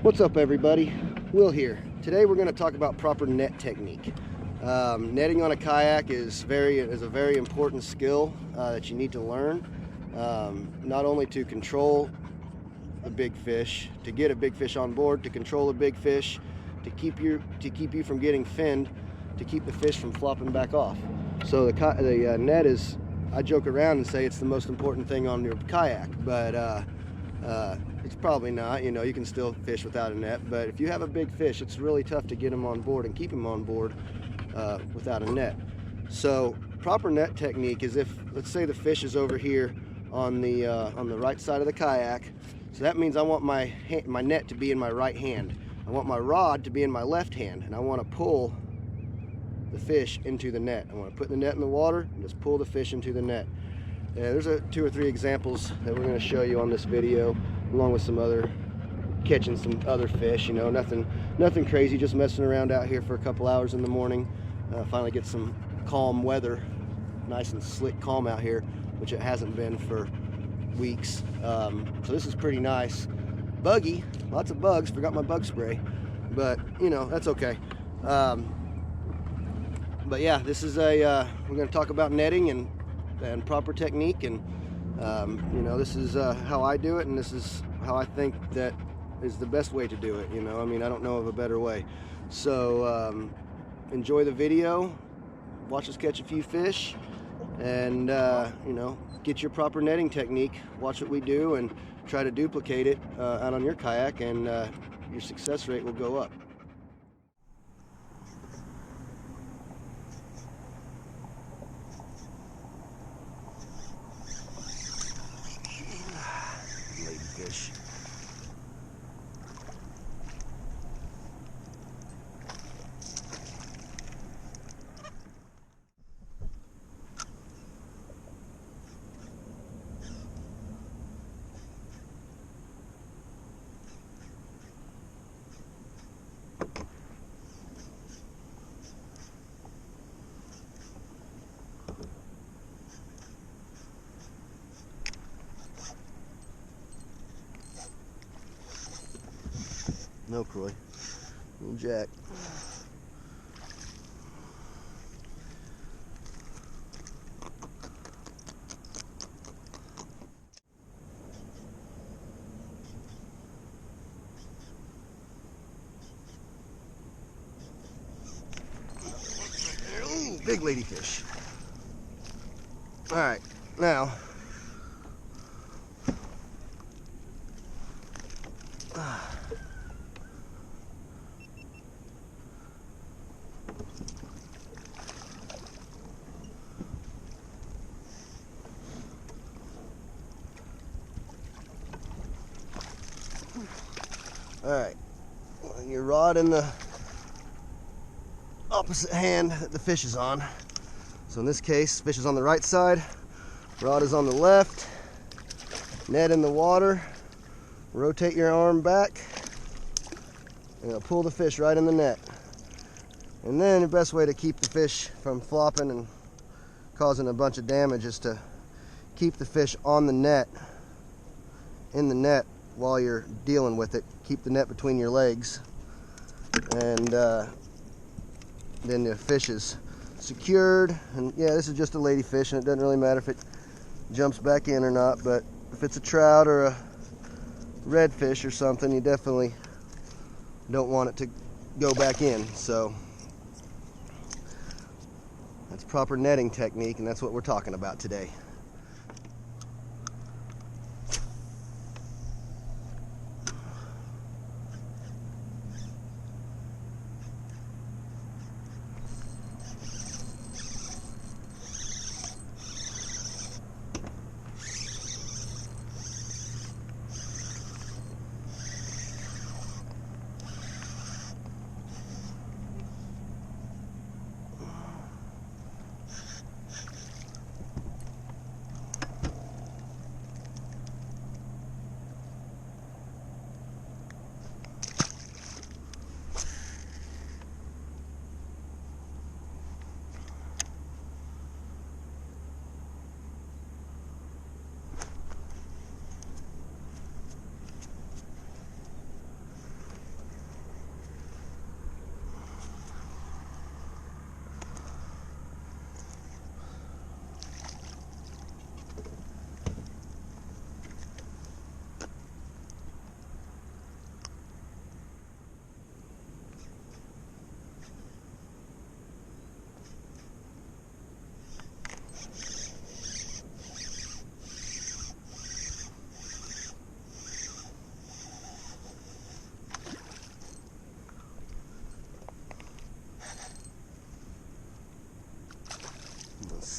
What's up, everybody? Will here. Today we're going to talk about proper net technique. Netting on a kayak is a very important skill that you need to learn, not only to control the big fish, to get a big fish on board, to control a big fish, to keep you from getting finned, to keep the fish from flopping back off. So the net is, I joke around and say it's the most important thing on your kayak, but it's probably not. You know, you can still fish without a net, but if you have a big fish, it's really tough to get them on board and keep them on board without a net. So proper net technique is, if, let's say, the fish is over here on the right side of the kayak, so that means I want my net to be in my right hand. I want my rod to be in my left hand, and I want to pull the fish into the net. I want to put the net in the water and just pull the fish into the net. There's 2 or 3 examples that we're going to show you on this video, along with some other catching some other fish. You know, nothing crazy, just messing around out here for a couple hours in the morning. Finally get some calm weather, nice and slick calm out here, which it hasn't been for weeks. So this is pretty nice. Buggy, lots of bugs, forgot my bug spray, but you know, that's okay. But yeah, this is we're going to talk about netting and proper technique, and you know, this is how I do it, and this is how I think that is the best way to do it. You know, I mean, I don't know of a better way. So enjoy the video, watch us catch a few fish, and you know, get your proper netting technique. Watch what we do and try to duplicate it out on your kayak, and your success rate will go up. Ladyfish. No Croy, no Jack. Ooh, big ladyfish. All right, now. Alright, your rod in the opposite hand that the fish is on. So in this case, fish is on the right side, rod is on the left, net in the water, rotate your arm back, and it'll pull the fish right in the net. And then the best way to keep the fish from flopping and causing a bunch of damage is to keep the fish on the net, in the net, while you're dealing with it. Keep the net between your legs, and then the fish is secured. And yeah, this is just a ladyfish, and it doesn't really matter if it jumps back in or not, but if it's a trout or a redfish or something, you definitely don't want it to go back in. So that's proper netting technique, and that's what we're talking about today.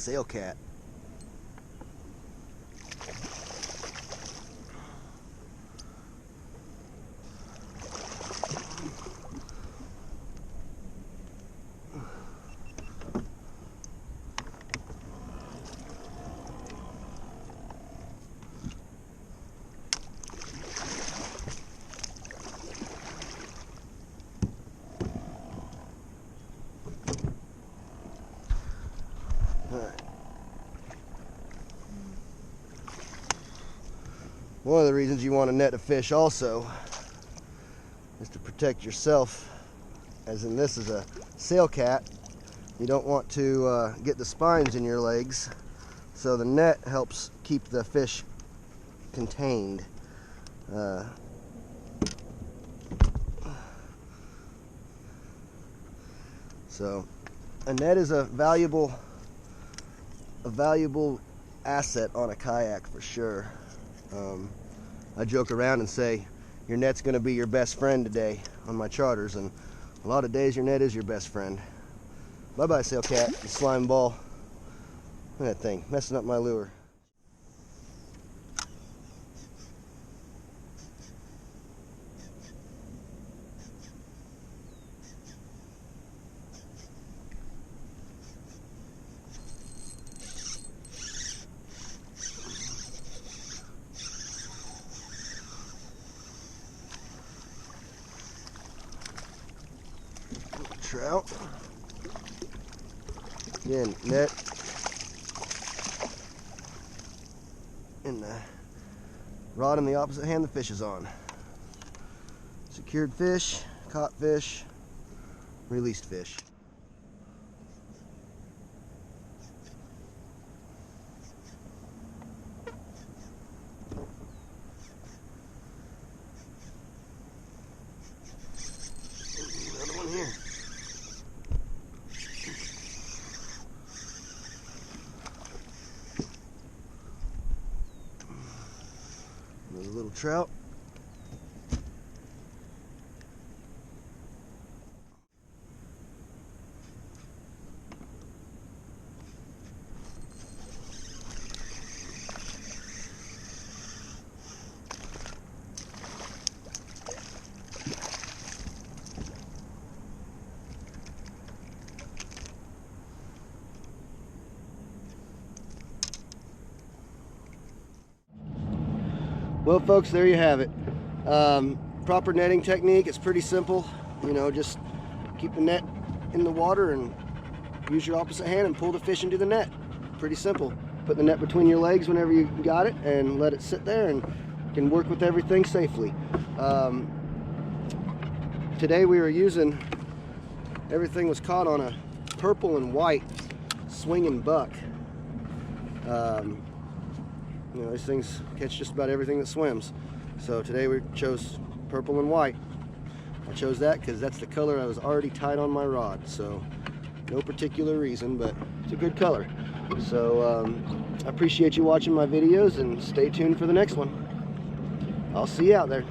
sail cat. One of the reasons you want to net a fish also is to protect yourself, as in this is a sail cat. You don't want to get the spines in your legs, so the net helps keep the fish contained. So a net is a valuable asset on a kayak for sure. I joke around and say your net's going to be your best friend today on my charters, and a lot of days your net is your best friend. Bye bye sail cat, the slime ball. Look at that thing messing up my lure. Trout. Again, net and the rod in the opposite hand the fish is on. Secured fish, caught fish, released fish. Another one here. Another little trout. Well folks, there you have it. Proper netting technique, it's pretty simple. You know, just keep the net in the water and use your opposite hand and pull the fish into the net. Pretty simple. Put the net between your legs whenever you got it and let it sit there, and you can work with everything safely. Today we were using, everything was caught on a purple and white Swingin Buck. You know, these things catch just about everything that swims. So today we chose purple and white. I chose that because that's the color I was already tied on my rod. So no particular reason, but it's a good color. So I appreciate you watching my videos, and stay tuned for the next one. I'll see you out there.